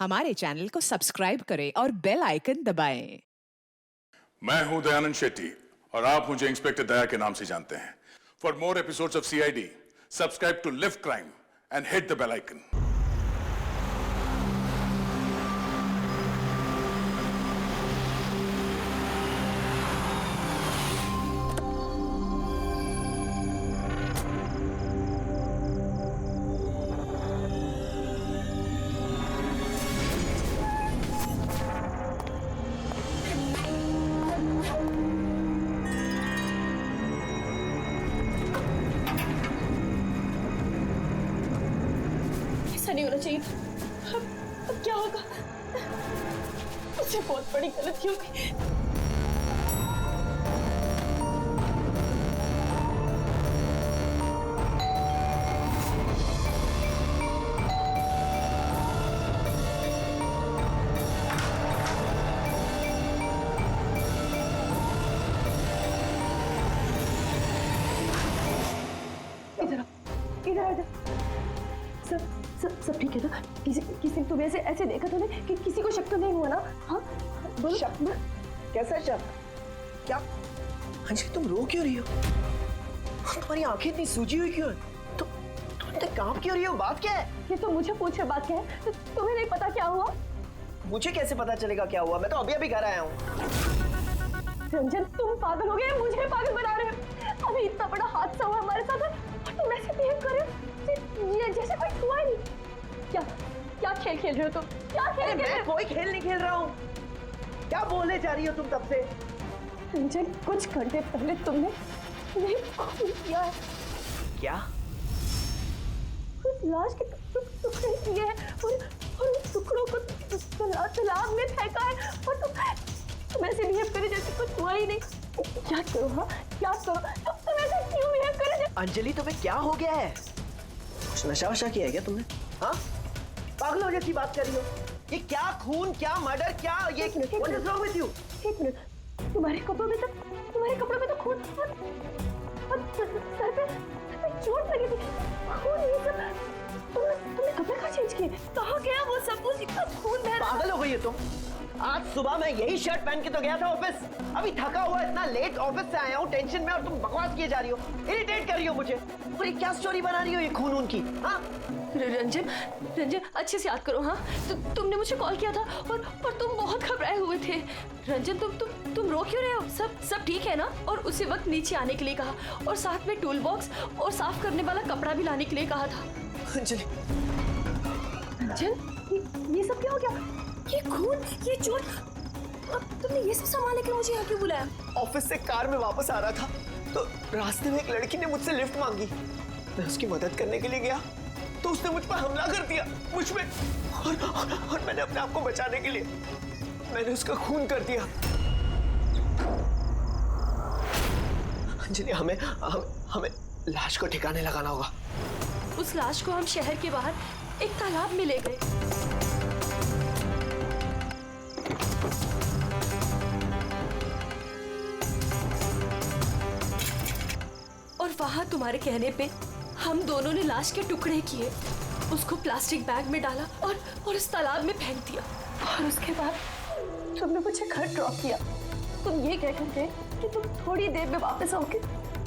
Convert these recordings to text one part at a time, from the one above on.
हमारे चैनल को सब्सक्राइब करें और बेल आइकन दबाएं। मैं हूं दयानंद शेट्टी और आप मुझे इंस्पेक्टर दया के नाम से जानते हैं। For more episodes of CID, subscribe to lift crime and hit the bell icon. ऐसा नहीं होना चाहिए। अब क्या होगा? मुझसे बहुत बड़ी गलती हो गई। इधर आ जा। सब ठीक है ना? किसी तुम्हें ऐसे देखा तो नहीं कि किसी को शक तो नहीं हुआ ना? हाँ बोलो। शक? कैसा शक? क्या अंजलि, तुम रो क्यों रही हो? तुम्हारी आंखें इतनी सूजी हुई क्यों है? तुम इतने कांप क्यों रही हो? बात क्या है? ये तो मुझे पूछे बात क्या है? तो तुम्हें नहीं पता क्या हुआ? मुझे कैसे पता चलेगा क्या हुआ? मैं तो अभी घर आया हूँ। रंजन, तुम पागल हो गए, मुझे पागल बना रहे हो। अभी इतना बड़ा हादसा हुआ हमारे साथ और तुम ऐसे बिहेव कर रहे हो जैसे कोई हुआ ही नहीं। क्या खेल खेल रहे हो तुम? क्या खेल खेल रहे हो? मैं कोई खेल नहीं खेल रहा हूँ। क्या बोलने जा रही हो तुम तब से? रंजन, कुछ घंटे पहले तुमने खून किया है। क्या? उस लाश के टुकड़े किए हैं और उस टुकड़ों को तालाब में फेंका है और तुम ऐसे बिहेव करे जैसे कुछ हुआ ही नहीं। क्या करो? हाँ क्या करो? तुम ऐसे क्यों बिहेव करे? अंजलि, तुम्हें क्या हो गया है? कुछ नशा वशा किया है क्या तुमने? हाँ, पागलों जैसी बात कर रही हो। ये क्या खून, क्या मर्डर, क्या ये? What is wrong with you? एक मिनट, तुम्हारे कपड़ों में तो खून और सर पे चोट लगी थी। खून ये सब तुमने कपड़े कहाँ चेंज किए? कहाँ गया वो सब कुछ? इतना खून बह रहा। पागल हो गई हो तुम? आज सुबह मैं यही शर्ट पहन के तो गया था ऑफिस। अभी थका हुआ इतना लेट ऑफिस से आया हूँ टेंशन में, और तुम बकवास किए जा रही हो, इरिटेट कर रही हो मुझे। और ये क्या स्टोरी बना रही हो ये खून की? हाँ रंजन अच्छे से याद करो। हाँ तुमने मुझे कॉल किया था और तुम बहुत घबराए हुए थे। रंजन तुम रो क्यों रहे हो? सब ठीक है ना? और उसी वक्त नीचे आने के लिए कहा और साथ में टूल बॉक्स और साफ करने वाला कपड़ा भी लाने के लिए कहा था। अंजलि, रंजन ये सब क्या हो गया? ये खून, ये चोट, अब तुमने ये सब संभालने के लिए मुझे यहाँ क्यों बुलाया? ऑफिस से कार में वापस आ रहा था तो रास्ते में एक लड़की ने मुझसे लिफ्ट मांगी। मैं उसकी मदद करने के लिए गया तो उसने मुझ पर हमला कर दिया, मुझ पे। और मैंने अपने आप को बचाने के लिए मैंने उसका खून कर दिया। अंजलि, हमें लाश को ठिकाने लगाना होगा। उस लाश को हम शहर के बाहर एक तालाब में ले गए। और वहां तुम्हारे कहने पे हम दोनों ने लाश के टुकड़े किए, उसको प्लास्टिक बैग में डाला और उस तालाब में फेंक दिया। और उसके बाद तुमने मुझे घर ड्रॉप किया। तुम ये कह कर गए कि तुम थोड़ी देर में वापस आओगे।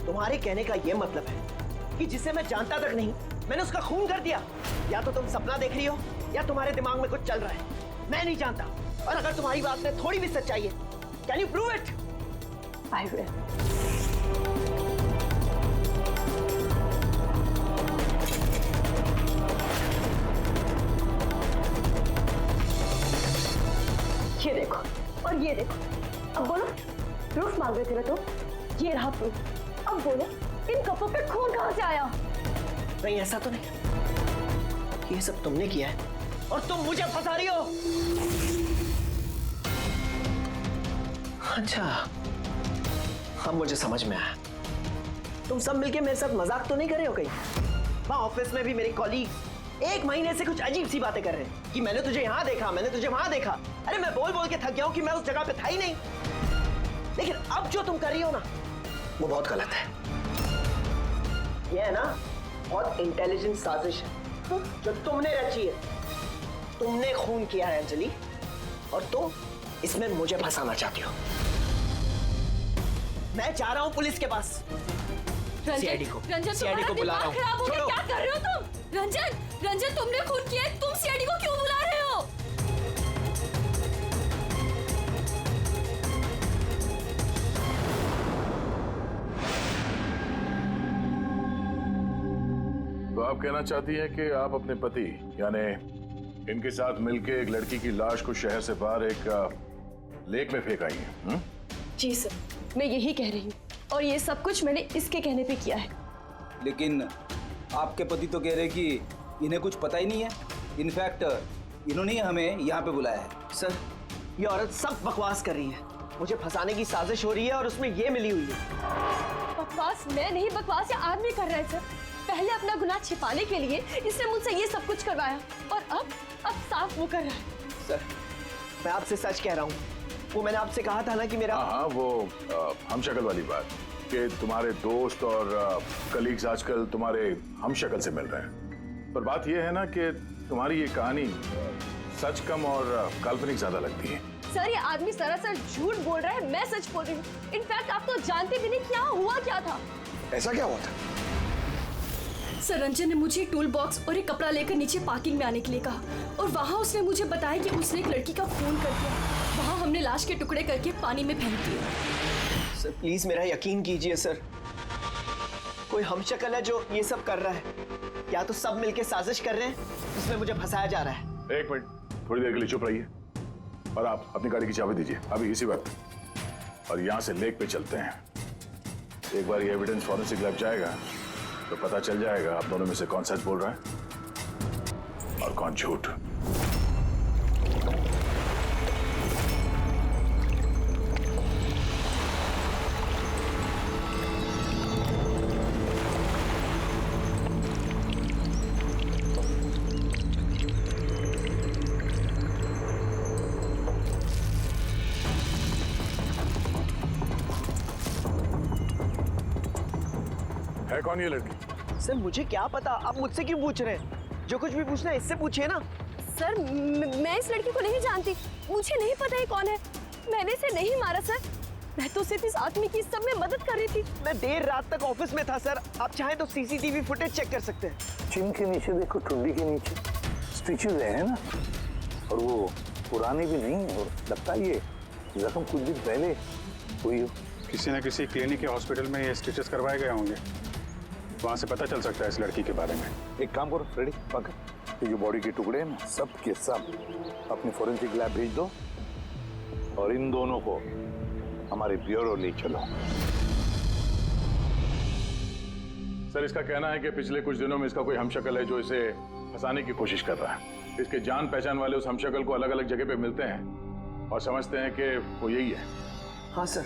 तुम्हारे कहने का ये मतलब है कि जिसे मैं जानता तक नहीं मैंने उसका खून कर दिया? या तो तुम सपना देख रही हो या तुम्हारे दिमाग में कुछ चल रहा है। मैं नहीं जानता। और अगर तुम्हारी बात में थोड़ी भी सच्चाई है, can you prove it? I will. ये देखो और ये देखो। अब बोलो, प्रूफ मांग रहे थे ना तुम? ये रहा प्रूफ। अब बोलो, इन कपड़ों पे खून कहाँ से आया? नहीं, ऐसा तो नहीं। ये सब तुमने किया है और तुम मुझे फंसा रही हो। अच्छा, अब मुझे समझ में आया। तुम सब मिलके मेरे साथ मजाक तो नहीं कर रहे हो कहीं? वहां ऑफिस में भी मेरे कॉलीग 1 महीने से कुछ अजीब सी बातें कर रहे हैं कि मैंने तुझे यहाँ देखा, मैंने तुझे वहां देखा। अरे मैं बोल बोल के थक गया हूं कि मैं उस जगह पे था ही नहीं। लेकिन अब जो तुम कर रही हो ना, वो बहुत गलत है। ये है ना बहुत इंटेलिजेंट साजिश है जो तुमने रची है। तुमने खून किया है अंजलि, और तुम इसमें मुझे फंसाना चाहती हो। मैं जा रहा हूं पुलिस के पास। सीआईडी को बुला रहा हूं। खराब हो गया, क्या कर रहे हो तुम? रंजन तुमने खून किया है, तुम सीआईडी को क्यों बुला रहे हो? तो आप कहना चाहती हैं कि आप अपने पति यानी इनके साथ मिलके एक लड़की की लाश को शहर से बाहर एक लेक में फेंक आई हैं? जी सर, मैं यही कह रही हूँ, और ये सब कुछ मैंने इसके कहने पे किया है। लेकिन आपके पति तो कह रहे कि इन्हें कुछ पता ही नहीं है। इनफैक्ट इन्होंने ही हमें यहाँ पे बुलाया है। सर, ये औरत सब बकवास कर रही है। मुझे फंसाने की साजिश हो रही है और उसमें ये मिली हुई है। बकवास मैं नहीं, बकवास ये आदमी कर रहा है सर। पहले अपना गुनाह छिपाने के लिए इसने मुझसे ये सब कुछ करवाया, और अब साफ वो कर रहा है। सर, मैं आपसे सच कह रहा हूँ। वो मैंने आपसे कहा था ना कि मेरा हाँ, वो हम शक्ल वाली बात कि तुम्हारे दोस्त और कलीग्स आजकल तुम्हारे हम शक्ल से मिल रहे हैं। पर बात यह है ना कि तुम्हारी ये कहानी सच कम और काल्पनिक ज्यादा लगती है। सर, ये आदमी सरासर झूठ बोल रहा है, मैं सच बोल रही हूँ। इनफैक्ट आप तो जानते भी नहीं क्या हुआ क्या था। ऐसा क्या हुआ था? सर, रंजन ने मुझे टूल बॉक्स और एक कपड़ा लेकर नीचे पार्किंग में आने के लिए कहा, और वहाँ उसने मुझे बताया कि उसने एक लड़की का खून कर दिया। वहाँ हमने लाश के टुकड़े करके पानी में फेंक दिए। सर, प्लीज मेरा यकीन कीजिए सर। कोई हमशक्ल है जो ये सब कर रहा है, या तो सब मिलके साजिश कर रहे हैं जिसमें मुझे फंसाया जा रहा है। एक मिनट, थोड़ी देर के लिए चुप रहिए और आप अपनी गाड़ी की चाबी दीजिए अभी इसी वक्त, और यहाँ से लेक पे चलते हैं। एक बार ये एविडेंस फॉरेंसिक लैब जाएगा तो पता चल जाएगा आप दोनों में से कौन सच बोल रहा है और कौन झूठ। है कौन ये लड़की? सर, मुझे क्या पता, आप मुझसे क्यों पूछ रहे हैं? जो कुछ भी पूछना है इससे पूछिए ना। सर, मैं इस लड़की को नहीं जानती, मुझे नहीं पता ये कौन है। मैंने इसे नहीं मारा सर, मैं तो सिर्फ इस आदमी की सब में मदद कर रही थी। मैं देर रात तक ऑफिस में था सर। आप चाहें तो सीसीटीवी फुटेज चेक कर सकते हैं। चिन के नीचे देखो, टुंडी के नीचे स्टिचेस है ना, और वो पुराने भी नहीं है, और लगता है ये जख्म कुछ दिन पहले हुई हो। किसी न किसी क्लिनिक या हॉस्पिटल में ये स्टिचेस करवाए गए होंगे, वहां से पता चल सकता है इस लड़की के बारे में। एक काम करो फ्रेडी, पकड़ ये जो बॉडी के टुकड़े हैं ना, सब के सब अपनी फोरेंसिक लैब भेज दो, और इन दोनों को हमारे ब्यूरो ले चलो। सर, इसका कहना है कि पिछले कुछ दिनों में इसका कोई हमशक्ल है जो इसे फंसाने की कोशिश कर रहा है। इसके जान पहचान वाले उस हमशक्ल को अलग अलग जगह पे मिलते हैं और समझते हैं कि वो यही है। हाँ सर,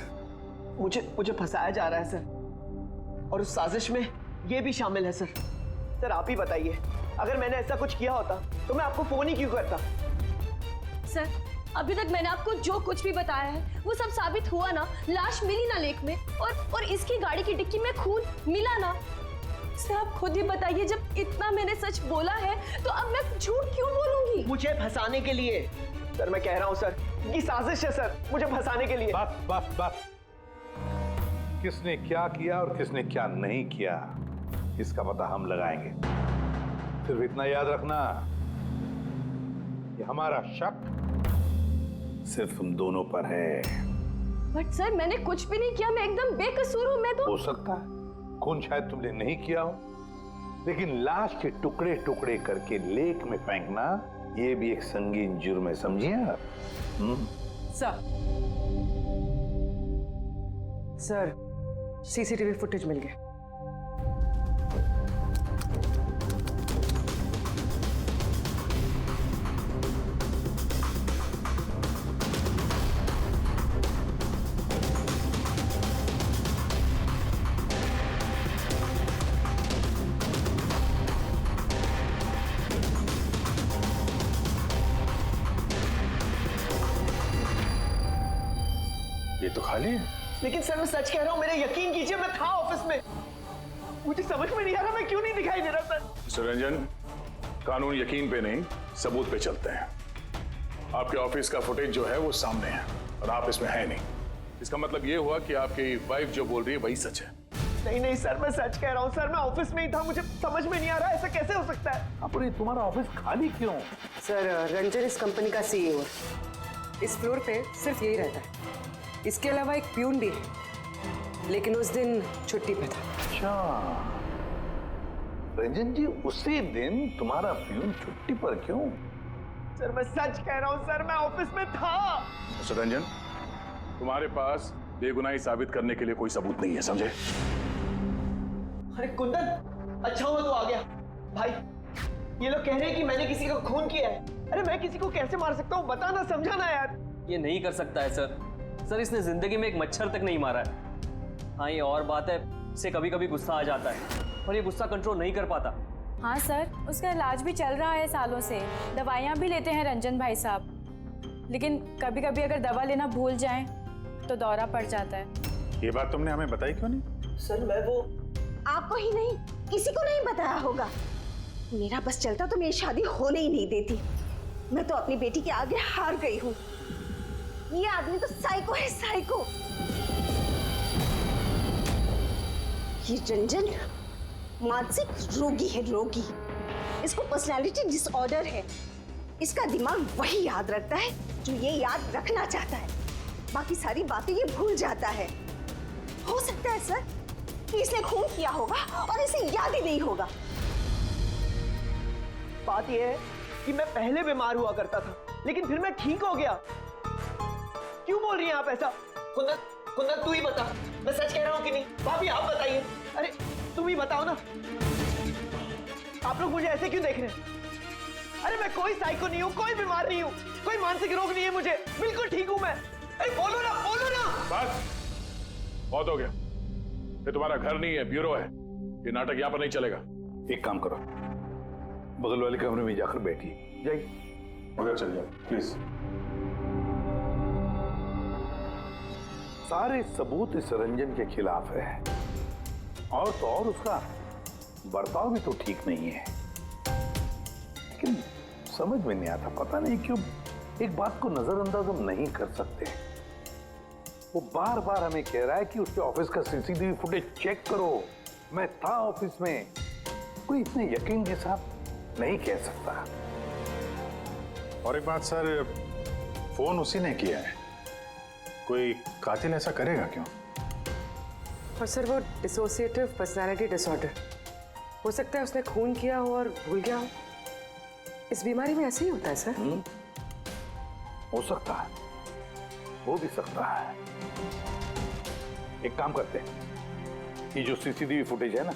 मुझे फंसाया जा रहा है सर, और उस साजिश में ये भी शामिल है सर। सर, आप ही बताइए, अगर मैंने ऐसा कुछ किया होता तो मैं आपको फोन ही क्यों करता? सर, अभी तक मैंने आपको जो कुछ भी बताया है वो सब साबित हुआ ना। लाश मिली ना लेक में, और इसकी गाड़ी की डिक्की में खून मिला ना। सर, आप खुद ही बताइए, जब इतना मैंने सच बोला है तो अब मैं झूठ क्यों बोलूंगी? मुझे फंसाने के लिए। सर, मैं कह रहा हूँ सर, ये साजिश है सर, मुझे फंसाने के लिए। बस किसने क्या किया और किसने क्या नहीं किया, इसका पता हम लगाएंगे। सिर्फ इतना याद रखना कि हमारा शक सिर्फ हम दोनों पर है। बट सर, मैंने कुछ भी नहीं किया, मैं एकदम बेकसूर हूँ। मैं तो हो सकता है खून शायद तुमने नहीं किया हो, लेकिन लाश के टुकड़े टुकड़े करके लेक में फेंकना ये भी एक संगीन जुर्म है, समझिए आप? सर, सीसीटीवी फुटेज मिल गया। ये तो खाली है। लेकिन सर, मैं सच कह रहा हूँ, मेरा यकीन कीजिए, मैं था ऑफिस में। मुझे समझ में नहीं आ रहा मैं क्यों नहीं दिखाई दे रहा सर। मिस्टर रंजन, कानून यकीन पे नहीं सबूत पे चलते हैं। आपके ऑफिस का फुटेज जो है वो सामने है और आप इसमें है नहीं। इसका मतलब ये हुआ कि आपकी वाइफ जो बोल रही है वही सच है। नहीं नहीं सर, मैं सच कह रहा हूँ सर, मैं ऑफिस में ही था, मुझे समझ में नहीं आ रहा ऐसा कैसे हो सकता है। अब ये तुम्हारा ऑफिस खाली क्यों? सर रंजन इस कंपनी का सीईओ है। इस फ्लोर पे सिर्फ यही रहता है। इसके अलावा एक प्यून भी है, लेकिन उस दिन छुट्टी पे था। अच्छा रंजन जी, उसी दिन तुम्हारा प्यून छुट्टी पर क्यों? सर मैं सच कह रहा हूँ सर, मैं ऑफिस में था। मिस्टर रंजन, तुम्हारे पास बेगुनाही साबित करने के लिए कोई सबूत नहीं है, समझे? अरे कुंदन, अच्छा हुआ तू आ गया। भाई ये लोग कह रहे हैं कि मैंने किसी को खून किया है। अरे मैं किसी को कैसे मार सकता हूँ, बताना, समझाना यार। ये नहीं कर सकता है सर। सर इसने जिंदगी में एक मच्छर तक नहीं मारा है। हाँ ये और बात है, इसे कभी कभी गुस्सा आ जाता है और ये गुस्सा कंट्रोल नहीं कर पाता। हाँ सर, उसका इलाज भी चल रहा है सालों से, दवाइयाँ भी लेते हैं रंजन भाई साहब, लेकिन कभी कभी अगर दवा लेना भूल जाएं तो दौरा पड़ जाता है। ये बात तुमने हमें बताई क्यों नहीं? सर मैं वो आपको ही नहीं, किसी को नहीं बताया होगा। मेरा बस चलता तो मेरी शादी होने ही नहीं देती। मैं तो अपनी बेटी के आगे हार गई हूँ। ये आदमी तो साइको है, साइको। ये रंजन मानसिक रोगी है, रोगी। इसको पर्सनालिटी डिसऑर्डर है। इसका दिमाग वही याद रखता है जो ये याद रखना चाहता है, बाकी सारी बातें ये भूल जाता है। हो सकता है सर कि इसने खून किया होगा और इसे याद ही नहीं होगा। बात यह है कि मैं पहले बीमार हुआ करता था, लेकिन फिर मैं ठीक हो गया। क्यों बोल रही हैं आप ऐसा? कुंदन, कुंदन तू ही बता, मैं सच कह रहा हूँ कि नहीं? भाभी आप बताइए। अरे तुम ही बताओ ना, आप लोग मुझे ऐसे क्यों देख रहे हैं? अरे मैं कोई साइको नहीं हूँ, कोई बीमार नहीं हूँ, कोई मानसिक रोग नहीं है मुझे, बिल्कुल ठीक हूँ मैं। अरे बोलो ना, बोलो ना। बस बहुत हो गया। ये तुम्हारा घर नहीं है, ब्यूरो है। ये नाटक यहाँ पर नहीं चलेगा। एक काम करो, बगल वाले कमरे में जाकर बैठिए, जाइए। मगर चल जाओ प्लीज। सारे सबूत इस रंजन के खिलाफ है, और तो और उसका बर्ताव भी तो ठीक नहीं है। लेकिन समझ में नहीं आता, पता नहीं क्यों एक बात को नजरअंदाज हम नहीं कर सकते। वो बार बार हमें कह रहा है कि उसके ऑफिस का सीसीटीवी फुटेज चेक करो। मैं था ऑफिस में। कोई इतने यकीन के साथ नहीं कह सकता। और एक बात सर, फोन उसी ने किया है। कोई कातिल ऐसा करेगा क्यों? और सर वो डिसोसिएटिव पर्सनालिटी डिसऑर्डर, हो सकता है उसने खून किया हो और भूल गया हो। इस बीमारी में ऐसे ही होता है सर। हो सकता है, हो भी सकता है। एक काम करते हैं, ये जो सीसीटीवी फुटेज है ना,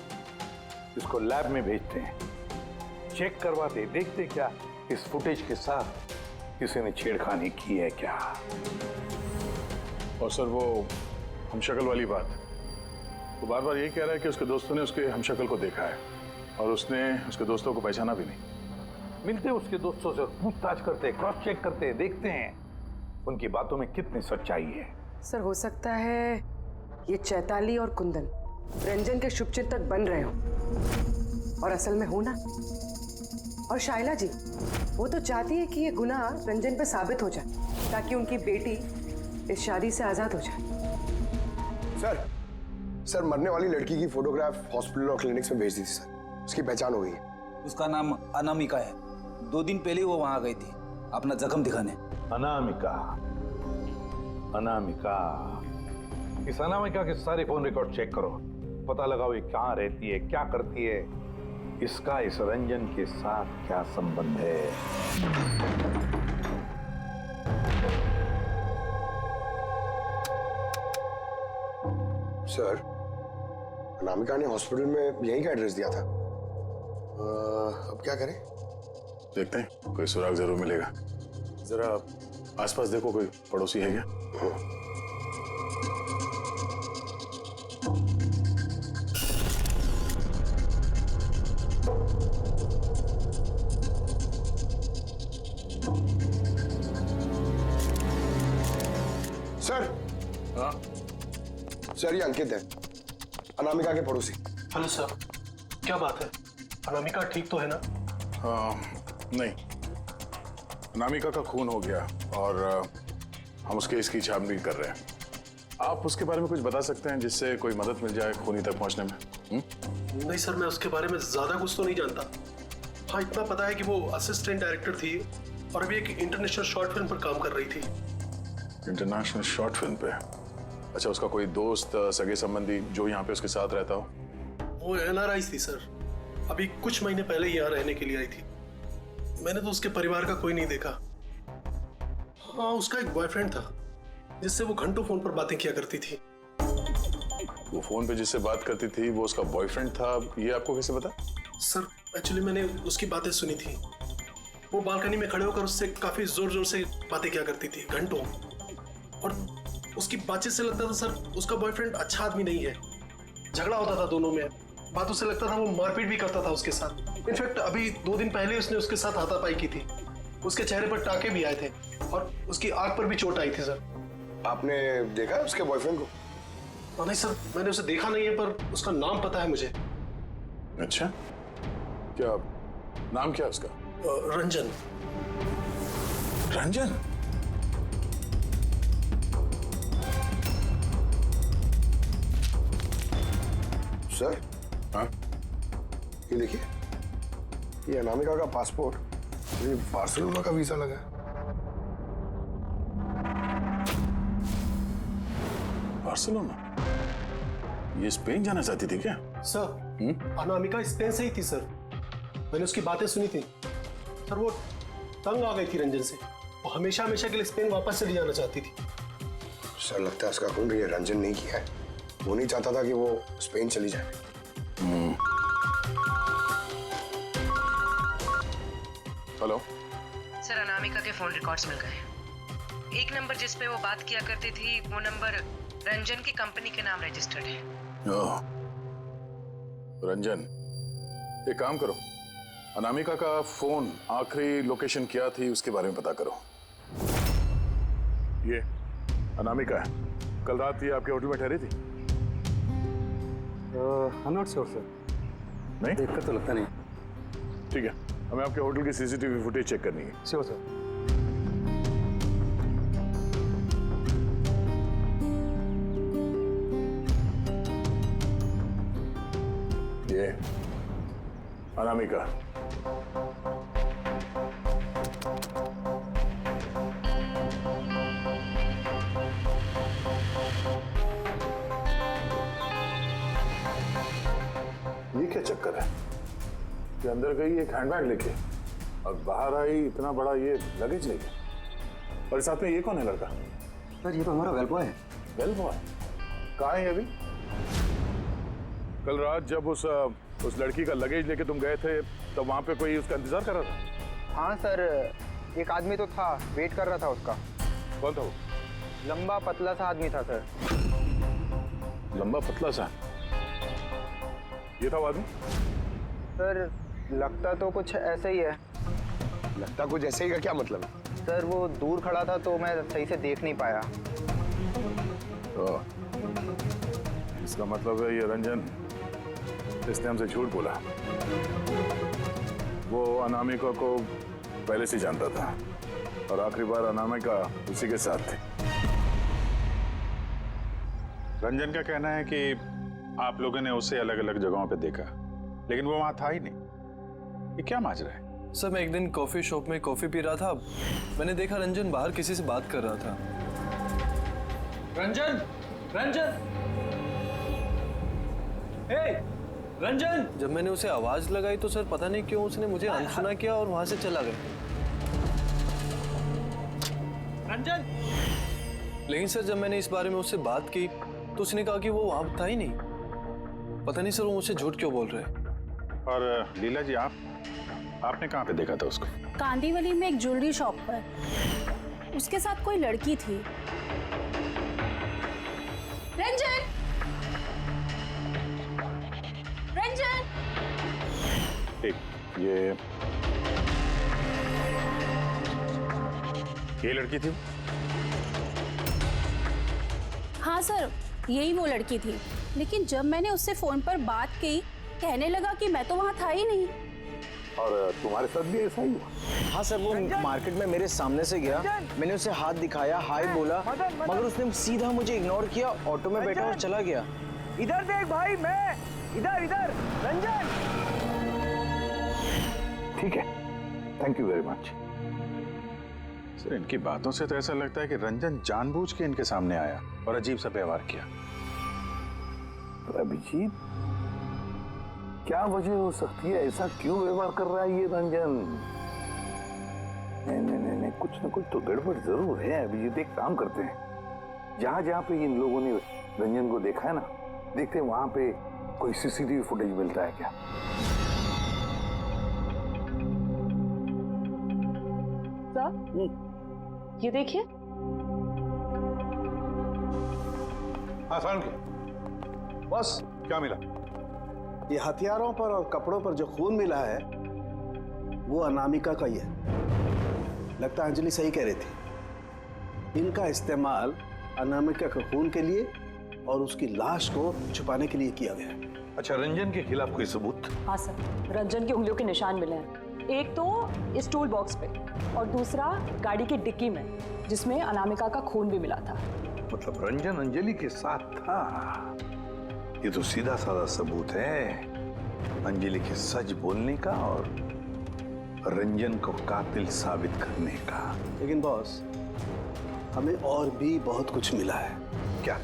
इसको लैब में भेजते हैं, चेक करवाते, देखते क्या इस फुटेज के साथ किसी ने छेड़खानी की है क्या। और सर वो हमशक्ल वाली बात, वो बार बार यही कह रहा है कि उसके दोस्तों ने उसके हमशक्ल को देखा है और उसने उसके दोस्तों को पहचाना भी नहीं। मिलते उसके दोस्तों से, पूछताछ करते, क्रॉस चेक करते, देखते हैं उनकी बातों में कितनी सच्चाई है। सर हो सकता है ये चैताली और कुंदन रंजन के शुभचिंतक बन रहे हो, और असल में हो ना। और शाइला जी, वो तो चाहती है कि ये गुनाह रंजन पे साबित हो जाए ताकि उनकी बेटी इस शादी से आजाद हो जाए। सर मरने वाली लड़की की फोटोग्राफ हॉस्पिटल और क्लिनिक्स में भेज दी थी सर। उसकी पहचान हो गई है। उसका नाम अनामिका है। 2 दिन पहले वो वहां गई थी अपना जख्म दिखाने। अनामिका, अनामिका, इस अनामिका के सारे फोन रिकॉर्ड चेक करो, पता लगाओ ये कहाँ रहती है, क्या करती है, इसका इस रंजन के साथ क्या संबंध है। सर अनामिका ने हॉस्पिटल में यहीं का एड्रेस दिया था। अब क्या करें? देखते हैं, कोई सुराग जरूर मिलेगा। जरा आसपास देखो, कोई पड़ोसी है क्या? सर। हाँ सर, ये अंकित है, अनामिका के पड़ोसी। हेलो सर, क्या बात है? अनामिका ठीक तो है ना? नहीं, अनामिका का खून हो गया और हम उस केस की छानबीन कर रहे हैं। आप उसके बारे में कुछ बता सकते हैं जिससे कोई मदद मिल जाए खूनी तक पहुंचने में? नहीं सर, मैं उसके बारे में ज्यादा कुछ तो नहीं जानता। हाँ, इतना पता है कि वो असिस्टेंट डायरेक्टर थी और अभी एक इंटरनेशनल शॉर्ट फिल्म पर काम कर रही थी। इंटरनेशनल शॉर्ट फिल्म पे? अच्छा, उसका कोई दोस्त सगे संबंधी जो यहाँ पे उसके साथ रहता हो? वो NRI थी सर, अभी कुछ महीने पहले ही यहाँ रहने के लिए आई थी। मैंने तो उसके परिवार का कोई नहीं देखा। हाँ, उसका एक बॉयफ्रेंड था जिससे वो घंटों फोन पर बातें किया करती थी। वो फोन पे जिससे बात करती थी वो उसका बॉयफ्रेंड था, ये आपको कैसे पता? सर एक्चुअली मैंने उसकी बातें सुनी थी। वो बालकनी में खड़े होकर उससे काफी जोर जोर से बातें किया करती थी घंटों, और उसकी बातचीत से लगता था सर उसका बॉयफ्रेंड अच्छा आदमी नहीं है। झगड़ा होता था दोनों में, बातों से लगता था वो मारपीट भी करता था उसके साथ। इनफैक्ट अभी 2 दिन पहले उसने उसके साथ हाथापाई की थी। उसके चेहरे पर टाके भी आए थे और उसकी आंख पर भी चोट आई थी। सर आपने देखा है उसके बॉयफ्रेंड को? नहीं सर, मैंने उसे देखा नहीं है, पर उसका नाम पता है मुझे। अच्छा, क्या नाम क्या है उसका? रंजन। रंजन? सर, हाँ? ये देखिए, ये अनामिका का पासपोर्ट, ये बार्सिलोना का वीजा लगा है। बार्सिलोना? ये स्पेन जाना चाहती थी क्या? सर, अनामिका स्पेन से ही थी सर। मैंने उसकी बातें सुनी थी सर। वो तंग आ गई थी रंजन से। वो हमेशा हमेशा के लिए स्पेन वापस चली जाना चाहती थी। सर, लगता है उसका खून ये रंजन नहीं किया है। वो नहीं चाहता था कि वो स्पेन चली जाए। हेलो सर, अनामिका के फोन रिकॉर्ड्स मिल गए। एक नंबर जिस पे वो बात किया करती थी वो नंबर रंजन की कंपनी के नाम रजिस्टर्ड है। ओह, रंजन, एक काम करो, अनामिका का फोन आखिरी लोकेशन क्या थी उसके बारे में पता करो। ये अनामिका है, कल रात ये आपके होटल में ठहरी थी? I am not sure sir, नहीं देखकर तो लगता नहीं। ठीक है, हमें आपके होटल की CCTV फुटेज चेक करनी है। Sure sir. ये अनामिका। ये क्या चक्कर है कि अंदर गई एक हैंडबैग लेके और बाहर आई इतना बड़ा ये लगेज लेके, और साथ में ये कौन है लड़का? सर, ये तो हमारा वेल बॉय है। वेल बॉय कहाँ है अभी? कल रात जब उस लड़की का लगेज लेके तुम गए थे तो वहां पे कोई उसका इंतजार कर रहा था? हाँ सर, एक आदमी तो था, वेट कर रहा था उसका। कौन था वो? लंबा पतला सा आदमी था सर। लंबा पतला सा? ये था वो आदमी? सर, लगता तो कुछ ऐसा ही है। लगता कुछ ऐसे ही का क्या मतलब है? सर, वो दूर खड़ा था तो मैं सही से देख नहीं पाया। तो इसका मतलब है ये रंजन, इसने हमसे झूठ बोला। वो अनामिका को पहले से जानता था और आखिरी बार अनामिका उसी के साथ थी। रंजन का कहना है कि आप लोगों ने उसे अलग अलग जगहों पे देखा, लेकिन वो वहां था ही नहीं। ये क्या माजरा है? सर, मैं एक दिन कॉफी शॉप में कॉफी पी रहा था, मैंने देखा रंजन बाहर किसी से बात कर रहा था। रंजन, रंजन, हे रंजन! जब मैंने उसे आवाज लगाई तो सर पता नहीं क्यों उसने मुझे अनसुना किया और वहां से चला गया। रंजन! लेकिन सर जब मैंने इस बारे में उससे बात की तो उसने कहा कि वो वहां था ही नहीं। पता नहीं सर वो मुझसे झूठ क्यों बोल रहे हैं। और लीला जी, आपने कहाँ पे देखा था उसको? कांदीवली में एक ज्वेलरी शॉप पर उसके साथ कोई लड़की थी। रंजन! रंजन! एक ये लड़की थी? हाँ सर, यही वो लड़की थी, लेकिन जब मैंने उससे फोन पर बात की कहने लगा कि मैं तो वहां था ही नहीं। और तुम्हारे साथ भी ऐसा ही हुआ? हाँ सर, वो मार्केट में मेरे सामने से गया, मैंने उसे हाथ दिखाया, हाय बोला, मगर उसने सीधा मुझे इग्नोर किया, ऑटो में बैठा और चला गया। इधर देख भाई, मैं इधर इधर रंजन। ठीक है, thank you very much. Sir, इनकी बातों से तो ऐसा लगता है कि रंजन जानबूझ के इनके सामने आया और अजीब सा व्यवहार किया। तो अभिजीत, क्या वजह हो सकती है? ऐसा क्यों व्यवहार कर रहा है ये रंजन? नहीं, कुछ न कुछ तो गड़बड़ जरूर है। अभिजीत, एक काम करते हैं, जहां जहां पे इन लोगों ने रंजन को देखा है ना, देखते हैं वहां पे कोई सीसीटीवी फुटेज मिलता है क्या। ये देखिए। हाँ सारुण, बस क्या मिला? ये हथियारों पर और कपड़ों पर जो खून मिला है वो अनामिका का ही है। लगता है अंजलि सही कह रही थी, इनका इस्तेमाल अनामिका के खून के लिए और उसकी लाश को छुपाने के लिए किया गया है। अच्छा, रंजन के खिलाफ कोई सबूत? हाँ सर, रंजन की उंगलियों के निशान मिले हैं। एक तो इस टूल बॉक्स पे और दूसरा गाड़ी की डिक्की में, जिसमें अनामिका का खून भी मिला था। मतलब रंजन अंजलि के साथ था? ये तो सीधा साधा सबूत है अंजलि के सच बोलने का और रंजन को कातिल साबित करने का। लेकिन बॉस, हमें और भी बहुत कुछ मिला है। क्या?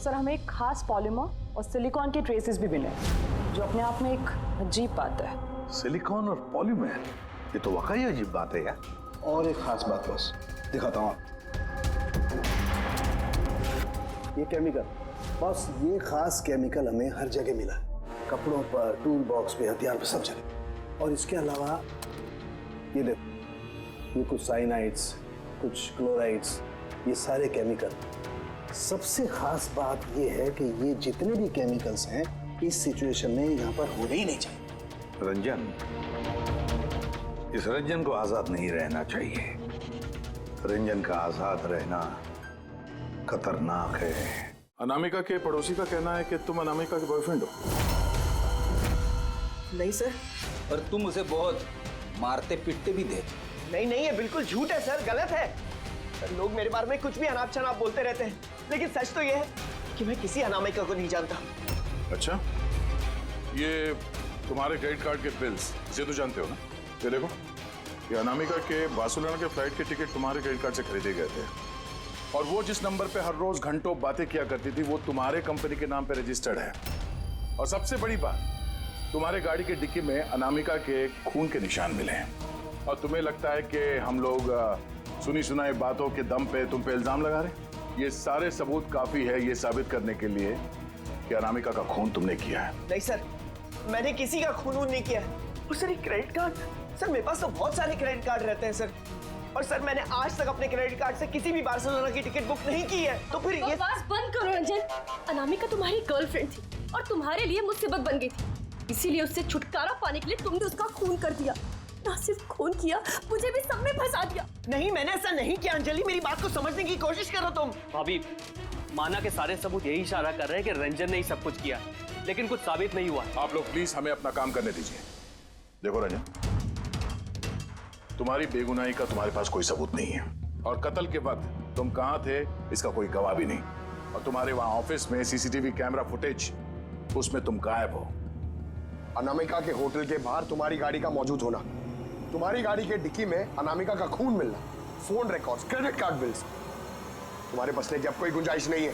सर, हमें एक खास पॉलीमर और सिलिकॉन के ट्रेसेस भी मिले, जो अपने आप में एक अजीब बात है। सिलिकॉन और पॉलीमर, ये तो वाकई अजीब बात है यार। और एक खास बात बॉस, दिखाता हूँ। ये केमिकल बॉस, ये खास केमिकल हमें हर जगह मिला है, कपड़ों पर, टूल बॉक्स पे, हथियार पे, सब जगह। और इसके अलावा ये देखो, ये कुछ साइनाइड्स, कुछ क्लोराइड्स, ये सारे केमिकल। सबसे खास बात ये है कि ये जितने भी केमिकल्स हैं इस सिचुएशन में यहाँ पर होने ही नहीं चाहिए। रंजन, इस रंजन को आजाद नहीं रहना चाहिए। रंजन का आजाद रहना खतरनाक है। अनामिका के पड़ोसी का कहना है कि तुम अनामिका के बॉयफ्रेंड हो। नहीं सर। और तुम उसे बहुत मारते पीटते भी थे। नहीं, ये बिल्कुल झूठ है सर, गलत है सर। लोग मेरे बारे में कुछ भी अनाप शनाप बोलते रहते हैं, लेकिन सच तो ये है कि मैं किसी अनामिका को नहीं जानता। अच्छा, ये तुम्हारे क्रेडिट कार्ड के बिल्स, इसे तो जानते हो ना? ये देखो, ये अनामिका के बार्सिलोना के फ्लाइट के टिकट तुम्हारे क्रेडिट कार्ड से खरीदे गए थे, और वो जिस नंबर पे हर रोज घंटों बातें किया करती थी वो तुम्हारे कंपनी के नाम पे रजिस्टर्ड है। और सबसे बड़ी बात, तुम्हारे गाड़ी की डिक्की में अनामिका के खून के निशान मिले हैं। और तुम्हें लगता है कि हम लोग सुनी सुनाई बातों के दम पे तुम पे इल्जाम लगा रहे? ये सारे सबूत काफी है ये साबित करने के लिए कि अनामिका का खून तुमने किया है। नहीं सर, मैंने किसी का खून नहीं किया है। और सर, ये क्रेडिट कार्ड, सर मेरे पास तो बहुत सारे क्रेडिट कार्ड रहते हैं सर, और सर मैंने आज तक अपने क्रेडिट कार्ड से किसी भी बार्सिलोना की टिकट बुक नहीं की है। तो फिर ये बकवास बंद करो रंजन। अनामिका तुम्हारी गर्लफ्रेंड थी और तुम्हारे लिए मुसीबत बन गई थी, इसीलिए उससे छुटकारा पाने के लिए तुमने उसका खून कर दिया। ना सिर्फ खून किया, मुझे भी सब में फंसा दिया। नहीं, मैंने ऐसा नहीं किया अंजलि, मेरी बात को समझने की कोशिश करो तुम। भाभी, माना के सारे सबूत यही इशारा कर रहे हैं कि रंजन ने ही सब कुछ किया, लेकिन कुछ साबित नहीं हुआ। आप लोग प्लीज हमें अपना काम करने दीजिए। देखो रंजन, तुम्हारी बेगुनाही का तुम्हारे पास कोई सबूत नहीं है, और कत्ल के वक्त तुम कहां थे इसका कोई गवाह भी नहीं, और तुम्हारे वहां ऑफिस में सीसीटीवी कैमरा फुटेज, उसमें तुम गायब हो। अनामिका के होटल के बाहर तुम्हारी गाड़ी का मौजूद होना, तुम्हारी गाड़ी के डिक्की में अनामिका का खून मिलना, phone records, credit card bills, तुम्हारे बचने की अब कोई गुंजाइश नहीं है।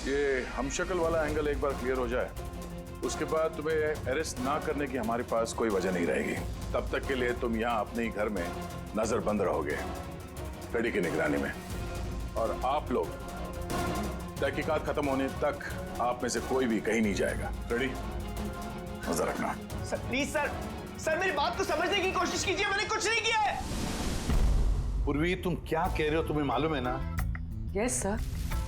ये हमशक्ल वाला एंगल एक बार क्लियर हो जाए, उसके बाद तुम्हें अरेस्ट ना करने की हमारे पास कोई वजह नहीं रहेगी। तब तक के लिए तुम यहाँ अपने ही घर में नजरबंद रहोगे, कड़ी की निगरानी में, और आप लोग तहकीकात खत्म होने तक आप में से कोई भी कहीं नहीं जाएगा। रेडी? नजर रखना। सर प्लीज सर मेरी बात को समझने की कोशिश कीजिए, मैंने कुछ नहीं किया है। पूर्वी, तुम क्या कह रहे हो, तुम्हें मालूम है ना? Yes sir.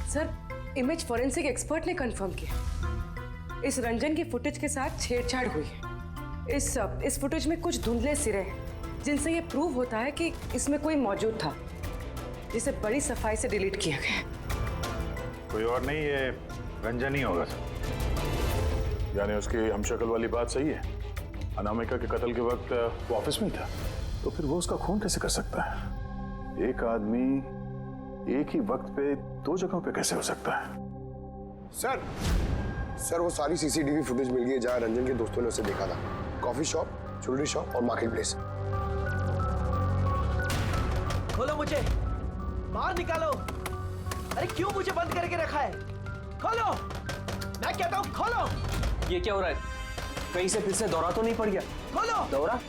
Sir, image forensic expert ने कंफर्म किया, इस रंजन की फुटेज के साथ छेड़छाड़ हुई है। इस फुटेज में कुछ धुंधले सिरे हैं, जिनसे ये प्रूव होता है कि इसमें कोई मौजूद था, जिसे बड़ी सफाई से डिलीट किया गया। कोई और नहीं, ये रंजन ही होगा सर। यानी उसकी हमशक्ल वाली बात सही है? अनामिका के कत्ल के वक्त वो ऑफिस में ही था, तो फिर वो उसका खून कैसे कर सकता है? एक आदमी एक ही वक्त पे दो जगहों पे कैसे हो सकता है? सर वो सारी सीसीटीवी फुटेज मिल गई है जहां रंजन के दोस्तों ने उसे देखा था। कॉफी शॉप, ज्वेलरी शॉप और मार्केट प्लेस। खोलो मुझे, बाहर निकालो। अरे क्यों मुझे बंद करके रखा है? खोलो, मैं कहता हूँ खोलो। ये क्या हो रहा है? कहीं से फिर से दौरा तो नहीं पड़ गया? खोलो। दौरा?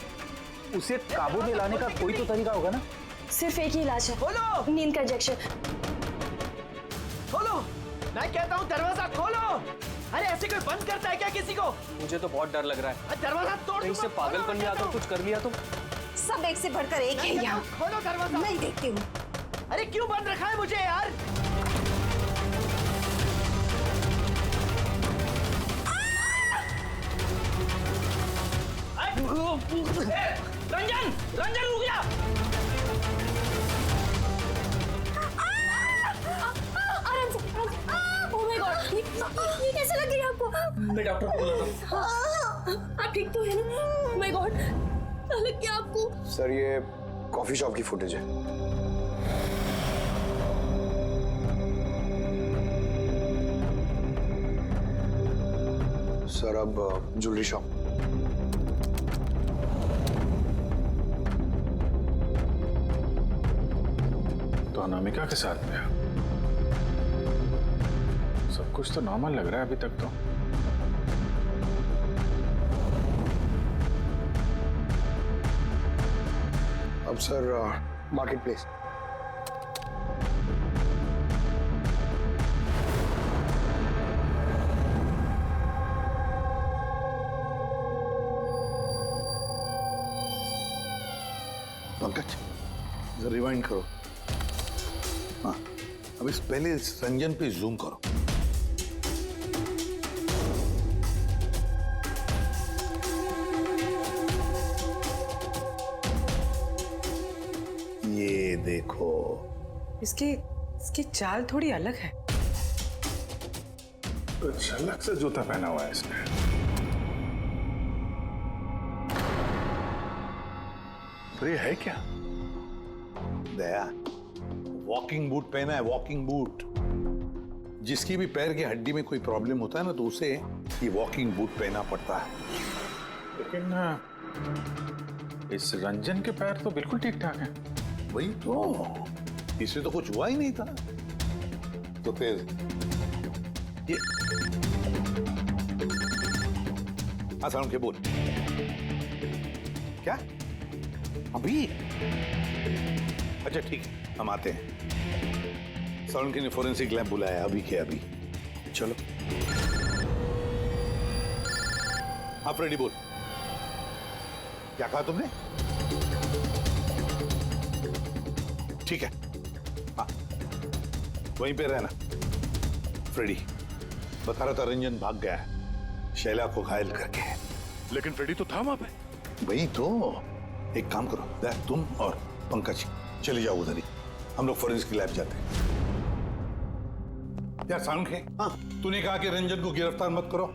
उसे काबू में लाने का कोई तो तरीका होगा ना? सिर्फ एक ही इलाज है, खोलो। नींद का इंजेक्शन। खोलो, मैं कहता हूँ दरवाजा खोलो। अरे ऐसे कोई बंद करता है क्या किसी को? मुझे तो बहुत डर लग रहा है। दरवाजा तोड़। कहीं से पागलपन में आकर कुछ कर लिया तो? सब एक से बढ़कर एक है यहाँ। खोलो दरवाजा। मैं देखती हूँ। अरे क्यों बंद रखा है मुझे यार? रंजन, रंजन रुक जा। आराम से। ओह माय गॉड, ये कैसे लग रही है आपको? मैं डॉक्टर को बुलाता हूँ। आप ठीक तो है ना? ओह माय गॉड, लग गया आपको? सर ये कॉफी शॉप की फुटेज है। सर अब ज्वेलरी शॉप। तो अनामिका के साथ में सब कुछ तो नॉर्मल लग रहा है अभी तक तो। अब सर मार्केट प्लेस। पंकज जरा रिवाइंड करो। हाँ, अब इस पहले इस रंजन पे जूम करो। ये देखो, इसकी चाल थोड़ी अलग है। तो झलक से जूता पहना हुआ है इसने। तो ये है क्या? दया, वॉकिंग बूट पहना है, वॉकिंग बूट। जिसकी भी पैर की हड्डी में कोई प्रॉब्लम होता है ना, तो उसे ये वॉकिंग बूट पहना पड़ता है। लेकिन इस रंजन के पैर तो बिल्कुल ठीक ठाक हैं। वही तो, इससे तो कुछ हुआ ही नहीं था। तो फिर ये आसान के बोल क्या अभी? अच्छा ठीक है, हम आते हैं। साउंड के ने फोरेंसिक लैब बुलाया अभी के अभी। चलो हाँ फ्रेडी बोल, क्या कहा तुमने? ठीक है, हाँ वहीं पे रहना। फ्रेडी बता रहा था रंजन भाग गया है शैला को घायल करके। लेकिन फ्रेडी तो था वहां पे। वही तो, एक काम करो, तुम और पंकज चले जाओ उधर ही, हम लोग फोरेंसिक लैब जाते हैं। यार साउंड है, हाँ तूने कहा कि रंजन को गिरफ्तार मत करो,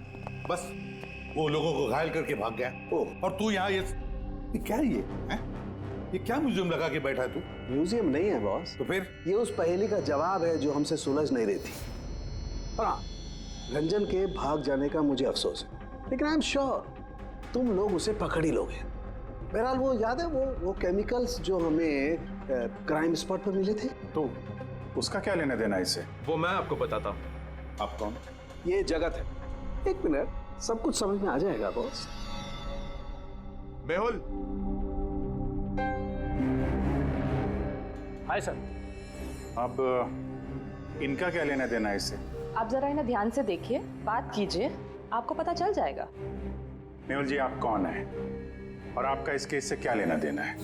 बस वो लोगों को घायल करके भाग गया। और तू यहाँ ये क्या है ये क्या म्यूजियम लगा के बैठा है तू? म्यूजियम नहीं है बॉस। तो फिर? ये उस पहेली का जवाब है जो हमसे सुलझ नहीं रही थी। और हाँ, रंजन के भाग जाने का मुझे अफसोस है, लेकिन आई एम श्योर तुम लोग उसे पकड़ ही लोगे। बहरहाल वो याद है वो केमिकल्स जो हमें क्राइम स्पॉट पर मिले थे, तो उसका क्या लेना देना इसे? वो मैं आपको बताता हूँ। आप कौन? ये जगत है। एक मिनट, सब कुछ समझ में आ जाएगा बॉस। मेहुल। Hi sir. अब इनका क्या लेना देना है इससे? आप जरा इन्हें ध्यान से देखिए, बात कीजिए, आपको पता चल जाएगा। मेहुल जी आप कौन है और आपका इस केस से क्या लेना देना है?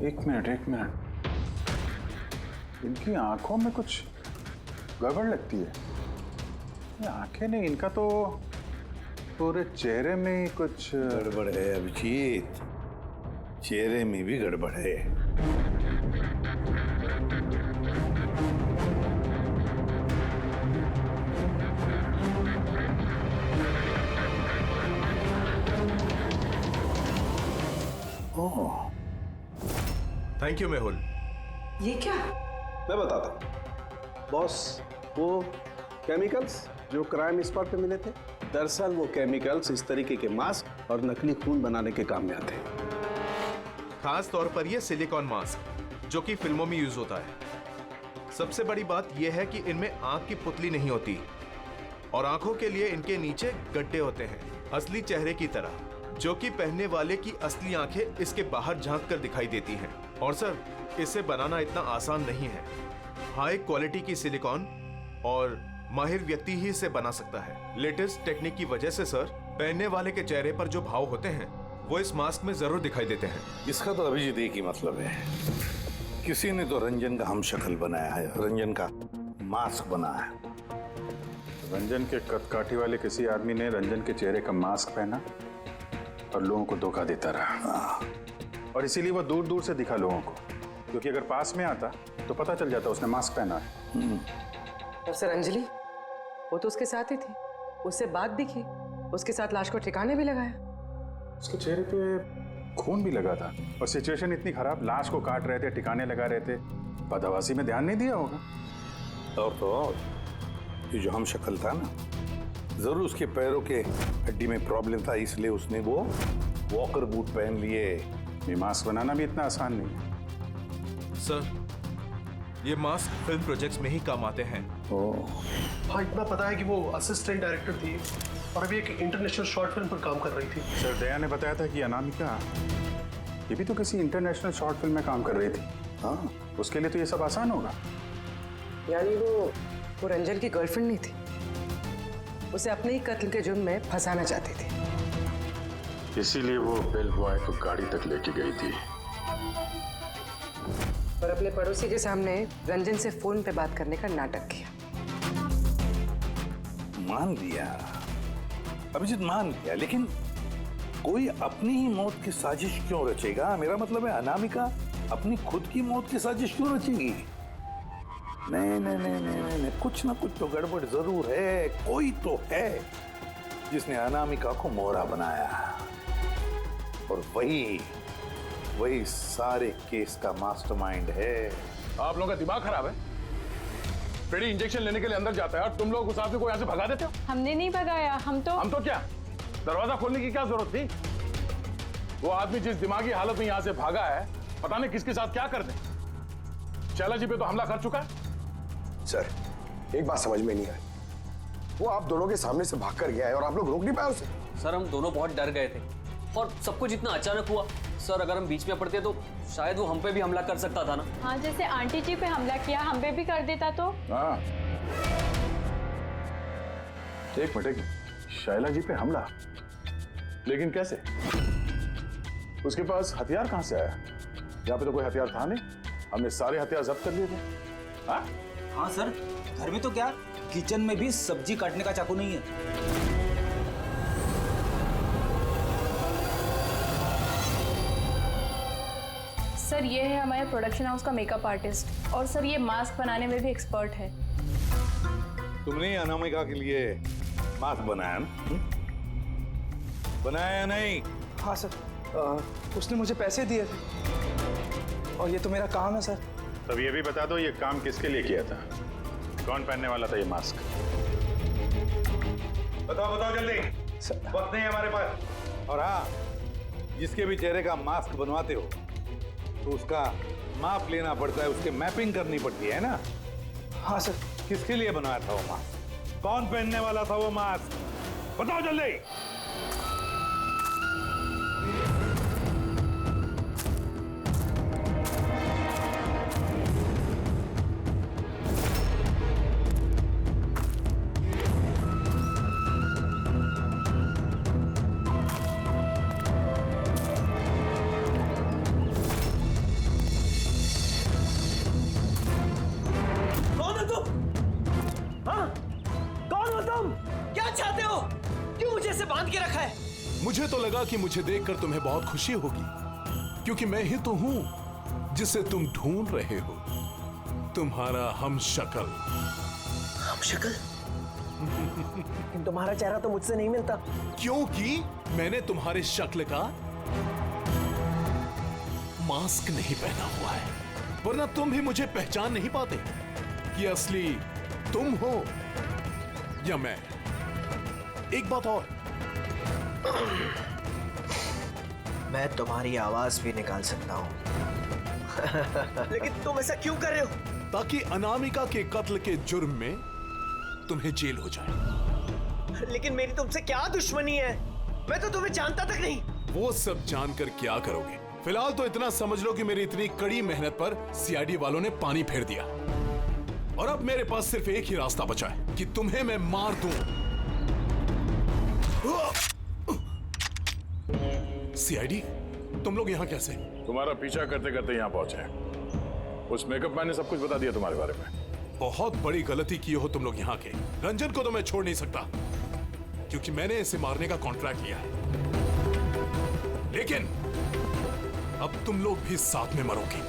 एक मिनट, इनकी आंखों में कुछ गड़बड़ लगती है। ये आंखें नहीं, इनका तो पूरे चेहरे में ही कुछ गड़बड़ है अभिजीत, चेहरे में भी गड़बड़ है। ओह, थैंक यू मेहुल। ये क्या? मैं बताता हूँ बॉस, वो केमिकल्स जो क्राइम स्पॉट पे मिले थे, दरअसल वो केमिकल्स इस तरीके के मास्क और नकली खून बनाने के काम में आते हैं। खास तौर पर यह सिलिकॉन मास्क जो कि फिल्मों में यूज होता है। सबसे बड़ी बात यह है कि इनमें आंख की पुतली नहीं होती और आंखों के लिए इनके नीचे गड्ढे होते हैं, असली चेहरे की तरह, जो कि पहनने वाले की असली आंखें इसके बाहर झांक कर दिखाई देती हैं। और सर, इसे बनाना इतना आसान नहीं है। हाई क्वालिटी की सिलिकॉन और माहिर व्यक्ति ही इसे बना सकता है। लेटेस्ट टेक्निक की वजह से सर, पहनने वाले के चेहरे पर जो भाव होते हैं वो इस मास्क में जरूर दिखाई देते हैं। इसका तो अभिजीत एक ही मतलब है, किसी ने तो रंजन का हम शक्ल बनाया है, रंजन का मास्क बनाया है। रंजन के कदकाठी वाले किसी आदमी ने रंजन के चेहरे का मास्क पहना और लोगों को धोखा देता रहा, और इसीलिए वो दूर दूर से दिखा लोगों को, क्योंकि अगर पास में आता तो पता चल जाता उसने मास्क पहना है। और सर अंजलि, वो तो उसके साथ ही थी, उससे बात भी की, उसके साथ लाश को ठिकाने भी लगाया। उसके चेहरे पे खून भी लगा था और सिचुएशन इतनी खराब, लाश को काट रहे थे, ठिकाने लगा रहे थे, बदहवासी में ध्यान नहीं दिया होगा। और तो और ये जो हम शक्ल था ना, जरूर उसके पैरों के हड्डी में प्रॉब्लम था, इसलिए उसने वो वॉकर बूट पहन लिए। ये मास्क बनाना भी इतना आसान नहीं है। सर, ये मास्क फिल्म प्रोजेक्ट्स में ही काम आते हैं। हाँ, इतना पता है कि वो असिस्टेंट डायरेक्टर थी और अभी एक इंटरनेशनल शॉर्ट फिल्म पर काम कर रही थी। सर, दया ने बताया था कि अनामिका ये भी तो किसी इंटरनेशनल शॉर्ट फिल्म में काम कर रही थी। हाँ, उसके लिए तो ये सब आसान होगा। यानी वो रंजन की गर्लफ्रेंड नहीं थी, उसे अपने ही कत्ल के जुर्म में फंसाना चाहती थी। इसीलिए वो बेल बॉय को गाड़ी तक लेके गई थी और अपने पड़ोसी के सामने रंजन से फोन पे बात करने का नाटक किया। मान लिया अभिजीत, मान लिया, लेकिन कोई अपनी ही मौत की साजिश क्यों रचेगा? मेरा मतलब है अनामिका अपनी खुद की मौत की साजिश क्यों रचेगी? नहीं नहीं नहीं नहीं नहीं, कुछ ना कुछ तो गड़बड़ जरूर है। कोई तो है जिसने अनामिका को मोहरा बनाया, और वही सारे केस का मास्टरमाइंड है। आप लोगों का दिमाग खराब है। फ्रेडी इंजेक्शन लेने के लिए अंदर जाता है और तुम लोग उस आदमी को यहाँ से भगा देते हो। हमने नहीं भगाया, हम तो क्या दरवाजा खोलने की क्या जरूरत थी? वो आदमी जिस दिमागी हालत में यहाँ से भागा है, पता नहीं किसके साथ क्या कर दे। शैला जी पे तो हमला कर चुका है। सर, एक बात समझ में नहीं आई, वो आप दोनों के सामने से भाग कर गया है और आप लोग रोक नहीं पाए उसे। सर, हम दोनों बहुत डर गए थे और सब कुछ इतना अचानक हुआ। सर, अगर हम बीच में पड़ते तो शायद वो हम पे भी हमला कर सकता था ना। हाँ, जैसे आंटी जी पे हमला किया, हम पे भी कर देता तो। हाँ, एक मिनट, शैला जी पे हमला, लेकिन कैसे? उसके पास हथियार कहां से आया? यहाँ पे तो कोई हथियार था नहीं, हमने सारे हथियार जब्त कर लिए थे। हाँ? हाँ सर, घर में तो क्या, किचन में भी सब्जी काटने का चाकू नहीं है। सर, ये है हमारे प्रोडक्शन हाउस का मेकअप आर्टिस्ट, और सर ये मास्क बनाने में भी एक्सपर्ट है। तुमने अनामिका के लिए मास्क बनाया ना? बनाया नहीं? हाँ सर, उसने मुझे पैसे दिए थे और ये तो मेरा काम है सर। तब ये भी बता दो, ये काम किसके लिए किया था? कौन पहनने वाला था ये मास्क? बताओ बताओ जल्दी, वक्त नहीं है हमारे पास। और हाँ, जिसके भी चेहरे का मास्क बनवाते हो तो उसका माप लेना पड़ता है, उसके मैपिंग करनी पड़ती है ना? हाँ सर। किसके लिए बनाया था वो मास्क? कौन पहनने वाला था वो मास्क? बताओ जल्दी। मुझे तो लगा कि मुझे देखकर तुम्हें बहुत खुशी होगी, क्योंकि मैं ही तो हूं जिसे तुम ढूंढ रहे हो, तुम्हारा हमशक्ल। हमशक्ल? लेकिन तुम्हारा चेहरा तो मुझसे नहीं मिलता। क्योंकि मैंने तुम्हारे शक्ल का मास्क नहीं पहना हुआ है, वरना तुम भी मुझे पहचान नहीं पाते कि असली तुम हो या मैं। एक बात और, मैं तुम्हारी आवाज भी निकाल सकता हूं। लेकिन तुम ऐसा क्यों कर रहे हो? ताकि अनामिका के कत्ल के जुर्म में तुम्हें जेल हो जाए। लेकिन मेरी तुमसे क्या दुश्मनी है? मैं तो तुम्हें जानता तक नहीं। वो सब जानकर क्या करोगे? फिलहाल तो इतना समझ लो कि मेरी इतनी कड़ी मेहनत पर सीआईडी वालों ने पानी फेर दिया, और अब मेरे पास सिर्फ एक ही रास्ता बचा है कि तुम्हें मैं मार दूं। सीआईडी, तुम लोग यहाँ कैसे? तुम्हारा पीछा करते करते यहाँ पहुंचे। उस मेकअप मैन ने सब कुछ बता दिया तुम्हारे बारे में। बहुत बड़ी गलती की हो तुम लोग यहाँ के। रंजन को तो मैं छोड़ नहीं सकता, क्योंकि मैंने इसे मारने का कॉन्ट्रैक्ट लिया है। लेकिन अब तुम लोग भी साथ में मरोगे।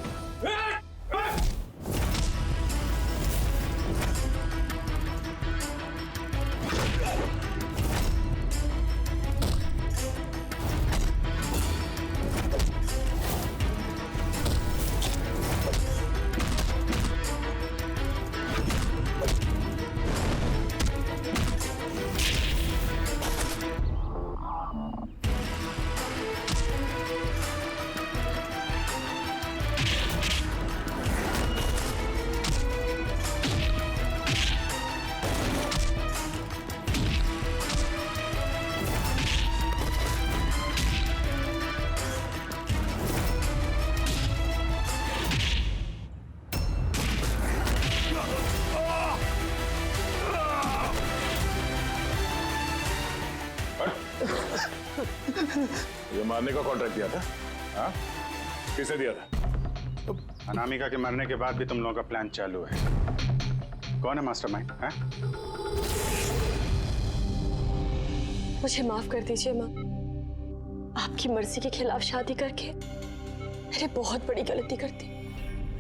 ये मारने का कॉन्ट्रैक्ट दिया था? हाँ? किसे दिया था? अनामिका के मरने के बाद भी तुम लोगों का प्लान चालू है। कौन है मास्टरमाइंड? हैं? मुझे माफ कर दीजिए माँ। आपकी मर्जी के खिलाफ शादी करके मैंने बहुत बड़ी गलती कर दी।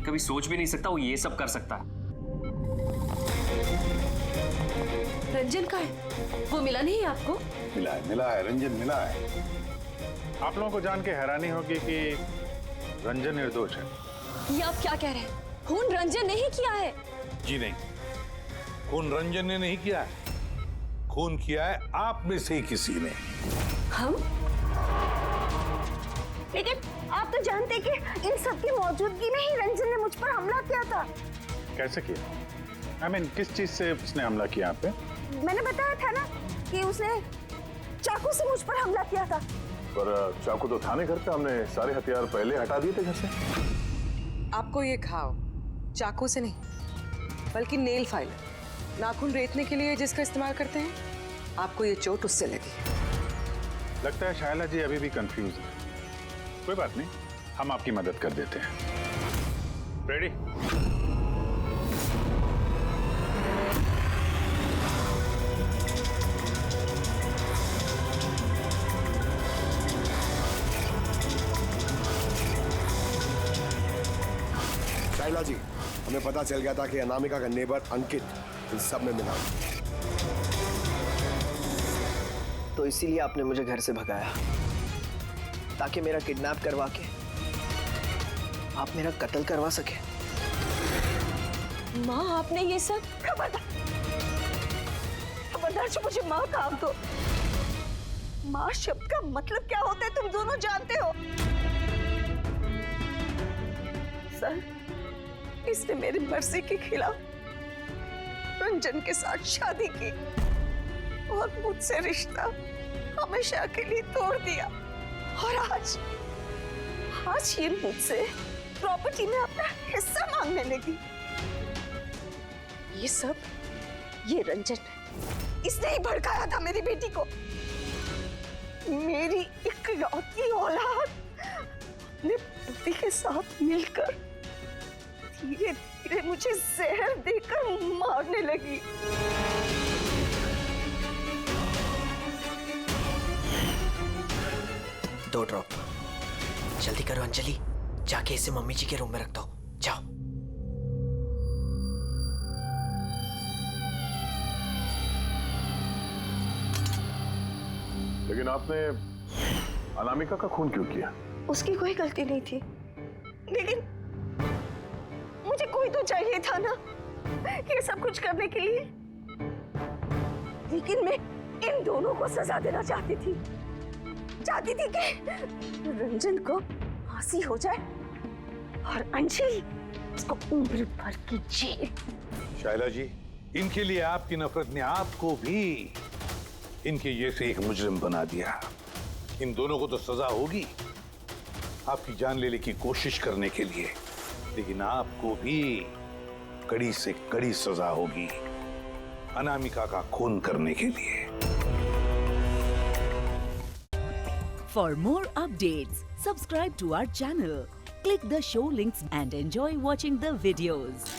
कभी सोच भी नहीं सकता वो ये सब कर सकता है। रंजन का है? वो मिला नहीं आपको? मिला है, रंजन मिला है। आप लोगों को जान के हैरानी होगी कि रंजन निर्दोष है। ये आप क्या कह रहे हैं? खून रंजन ने ही किया है? जी नहीं, खून रंजन ने नहीं किया है, खून किया है आप में से ही किसी ने। हम? लेकिन आप तो जानते कि इन सब की मौजूदगी में ही रंजन ने मुझ पर हमला किया था। कैसे किया? I mean, किस चीज से उसने हमला किया आप पे? मैंने बताया था ना कि उसने चाकू से मुझ पर हमला किया था। पर चाकू तो था नहीं घर पे, हमने सारे हथियार पहले हटा दिए थे घर से। आपको ये घाव चाकू से नहीं बल्कि नेल फाइलर, नाखून रेतने के लिए जिसका इस्तेमाल करते हैं, आपको ये चोट उससे लगी। लगता है शायला जी अभी भी कंफ्यूज है। कोई बात नहीं, हम आपकी मदद कर देते हैं। रेडी? शाइला जी, हमें पता चल गया था कि अनामिका का नेबर अंकित इन सब में मिला, तो इसीलिए आपने मुझे घर से भगाया, ताकि मेरा किडनैप करवा के आप मेरा कत्ल करवा सके। माँ, आपने ये सब? खबरदार जो मुझे माँ का आप दो। माँ शब्द का मतलब क्या होता है तुम दोनों जानते हो। सर, इसने मेरी मर्जी के खिलाफ रंजन के साथ शादी की और मुझसे रिश्ता हमेशा के लिए तोड़ दिया, और आज ये मुझसे प्रॉपर्टी में अपना हिस्सा मांगने लगी। ये रंजन है, इसने ही भड़काया था मेरी बेटी को। मेरी इकलौती औलाद अपने पति के साथ मिलकर धीरे धीरे मुझे जहर देकर मारने लगी। दो ड्रॉप, जल्दी करो अंजलि, जाके इसे मम्मी जी के रूम में रख दो। जाओ। लेकिन आपने अनामिका का खून क्यों किया? उसकी कोई गलती नहीं थी। लेकिन मुझे कोई तो चाहिए था ना ये सब कुछ करने के लिए। लेकिन मैं इन दोनों को सजा देना चाहती थी कि रंजन को फांसी हो जाए और अंजलि उसको उम्र भर की जेल। शायला जी, इनके लिए आपकी नफरत ने आपको भी इनके जैसे एक मुजरिम बना दिया। इन दोनों को तो सजा होगी आपकी जान लेने की कोशिश करने के लिए, लेकिन आपको भी कड़ी से कड़ी सजा होगी अनामिका का खून करने के लिए। For more updates, subscribe to our channel, click the show links and enjoy watching the videos.